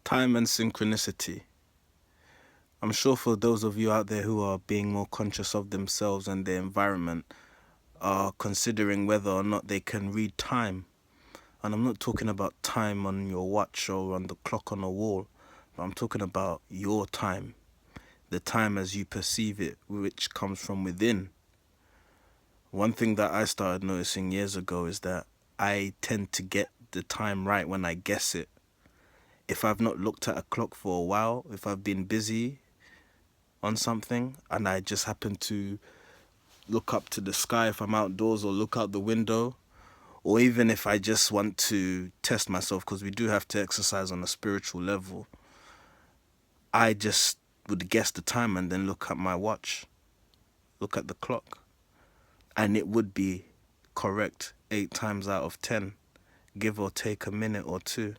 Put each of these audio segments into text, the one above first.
Time and synchronicity. I'm sure for those of you out there who are being more conscious of themselves and their environment are considering whether or not they can read time. And I'm not talking about time on your watch or on the clock on the wall, but I'm talking about your time, the time as you perceive it, which comes from within. One thing that I started noticing years ago is that I tend to get the time right when I guess it. If I've not looked at a clock for a while, if I've been busy on something and I just happen to look up to the sky if I'm outdoors or look out the window, or even if I just want to test myself, because we do have to exercise on a spiritual level, I just would guess the time and then look at my watch, look at the clock, and it would be correct 8 times out of 10, give or take a minute or two.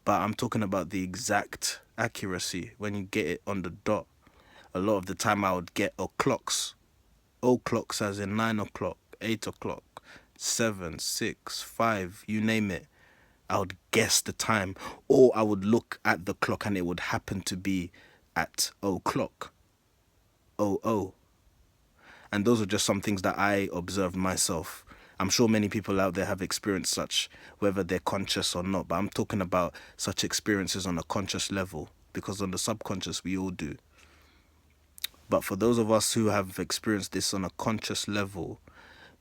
But I'm talking about the exact accuracy when you get it on the dot. A lot of the time I would get o'clocks as in 9 o'clock, 8 o'clock, 7, 6, 5, you name it. I would guess the time, or I would look at the clock and it would happen to be at o'clock, 00. And those are just some things that I observed myself. I'm sure many people out there have experienced such, whether they're conscious or not, but I'm talking about such experiences on a conscious level, because on the subconscious we all do. But for those of us who have experienced this on a conscious level,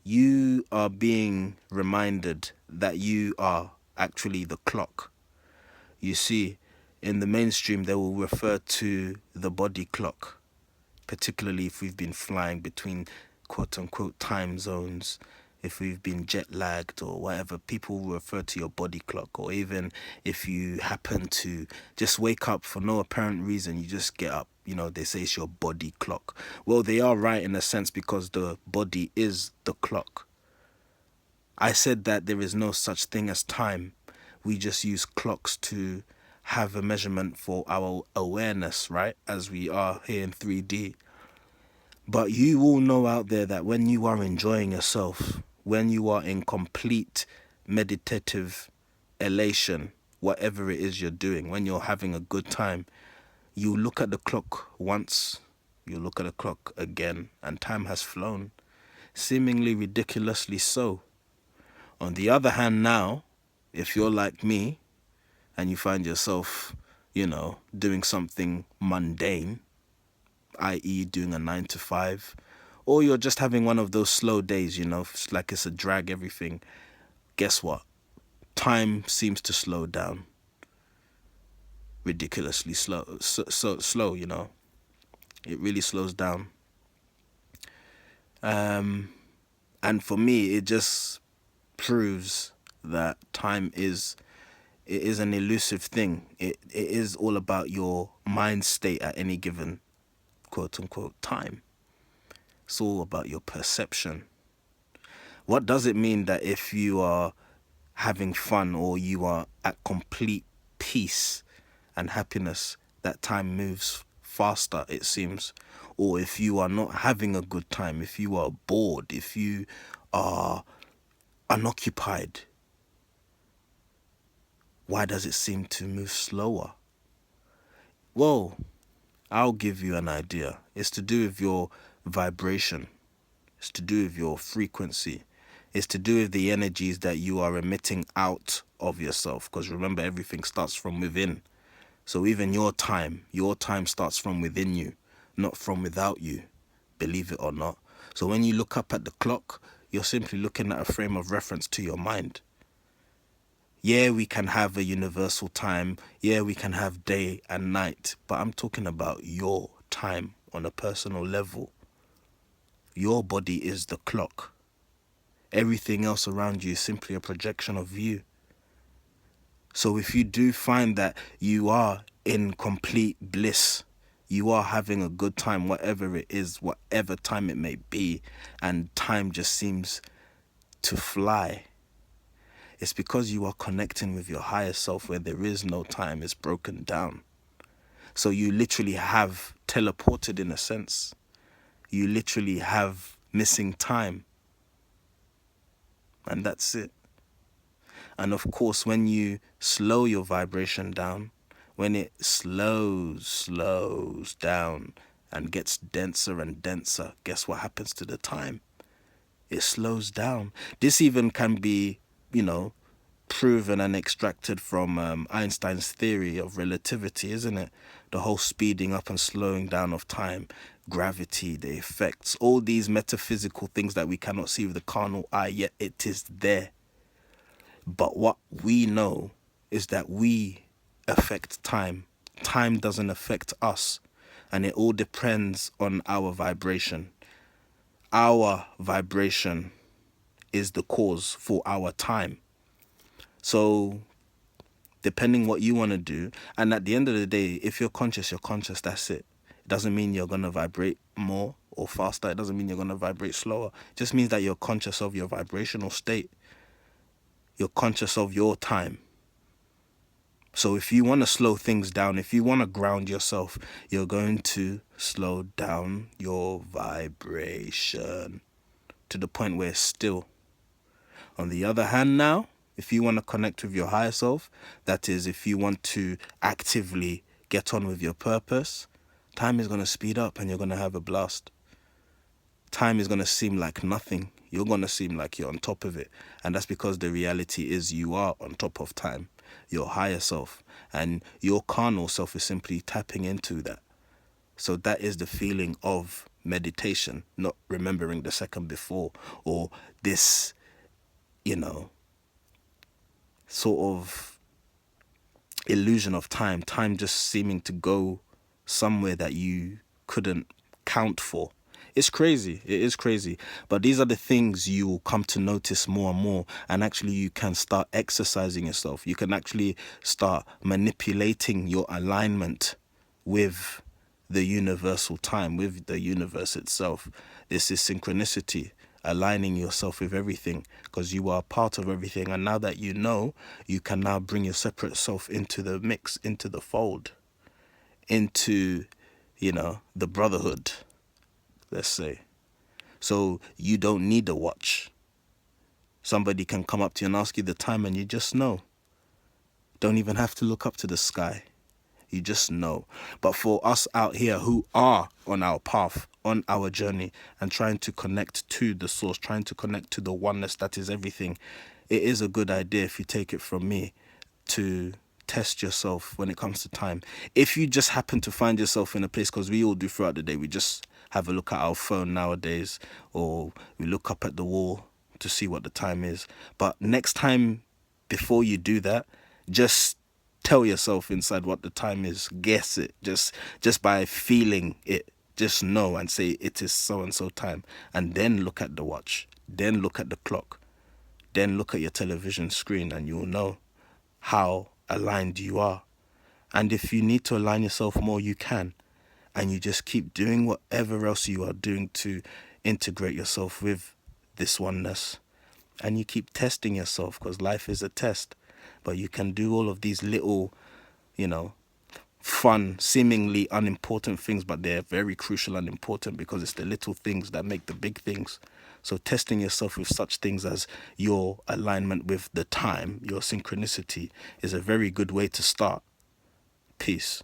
you are being reminded that you are actually the clock. You see, in the mainstream, they will refer to the body clock, particularly if we've been flying between quote-unquote time zones, if we've been jet lagged or whatever. People will refer to your body clock, or even if you happen to just wake up for no apparent reason, you just get up, they say it's your body clock. Well, they are right in a sense, because the body is the clock. I said that there is no such thing as time. We just use clocks to have a measurement for our awareness, right? As we are here in 3D. But you all know out there that when you are enjoying yourself, when you are in complete meditative elation, whatever it is you're doing, when you're having a good time, you look at the clock once, you look at the clock again, and time has flown, seemingly ridiculously so. On the other hand now, if you're like me and you find yourself, doing something mundane, i.e. doing a 9 to 5, or you're just having one of those slow days, like it's a drag, everything, guess what? Time seems to slow down. Ridiculously slow, so slow, It really slows down. And for me, it just proves that time is an elusive thing. It is all about your mind state at any given quote-unquote time. It's all about your perception. What does it mean that if you are having fun or you are at complete peace and happiness, that time moves faster, it seems? Or if you are not having a good time, if you are bored, if you are unoccupied, why does it seem to move slower? Well, I'll give you an idea. It's to do with your vibration. It's to do with your frequency. It's to do with the energies that you are emitting out of yourself. Because remember, everything starts from within. So even your time starts from within you, not from without you, believe it or not. So when you look up at the clock, you're simply looking at a frame of reference to your mind. Yeah, we can have a universal time. Yeah, we can have day and night. But I'm talking about your time on a personal level. Your body is the clock. Everything else around you is simply a projection of you. So if you do find that you are in complete bliss, you are having a good time, whatever it is, whatever time it may be, and time just seems to fly, it's because you are connecting with your higher self where there is no time. It's broken down. So you literally have teleported in a sense. You literally have missing time. And that's it. And of course, when you slow your vibration down, when it slows down and gets denser and denser, guess what happens to the time? It slows down. This even can be, proven and extracted from Einstein's theory of relativity, isn't it? The whole speeding up and slowing down of time, gravity, the effects, all these metaphysical things that we cannot see with the carnal eye, yet it is there. But what we know is that we affect time. Time doesn't affect us. And it all depends on our vibration. Our vibration is the cause for our time. So depending what you want to do, and at the end of the day, if you're conscious, that's it. It doesn't mean you're going to vibrate more or faster. It doesn't mean you're going to vibrate slower. It just means that you're conscious of your vibrational state. You're conscious of your time. So if you want to slow things down, if you want to ground yourself, you're going to slow down your vibration to the point where it's still. On the other hand now, if you want to connect with your higher self, that is, if you want to actively get on with your purpose, time is going to speed up and you're going to have a blast. Time is going to seem like nothing. You're going to seem like you're on top of it. And that's because the reality is you are on top of time, your higher self. And your carnal self is simply tapping into that. So that is the feeling of meditation, not remembering the second before, or this, sort of illusion of time just seeming to go somewhere that you couldn't count for. It's crazy. It is crazy. But these are the things you will come to notice more and more. And actually you can start exercising yourself. You can actually start manipulating your alignment with the universal time, with the universe itself. This is synchronicity, aligning yourself with everything, because you are part of everything. And now that you know, you can now bring your separate self into the mix, into the fold, into, the brotherhood, let's say. So you don't need a watch. Somebody can come up to you and ask you the time and you just know. Don't even have to look up to the sky. You just know. But for us out here who are on our path, on our journey, and trying to connect to the source, trying to connect to the oneness that is everything, it is a good idea, if you take it from me, to test yourself when it comes to time. If you just happen to find yourself in a place, because we all do throughout the day, we just have a look at our phone nowadays, or we look up at the wall to see what the time is. But next time, before you do that, just tell yourself inside what the time is. Guess it. Just by feeling it. Just know and say it is so and so time. And then look at the watch. Then look at the clock. Then look at your television screen and you'll know how aligned you are. And if you need to align yourself more, you can. And you just keep doing whatever else you are doing to integrate yourself with this oneness. And you keep testing yourself, because life is a test. But you can do all of these little, fun, seemingly unimportant things, but they're very crucial and important, because it's the little things that make the big things. So testing yourself with such things as your alignment with the time, your synchronicity, is a very good way to start. Peace.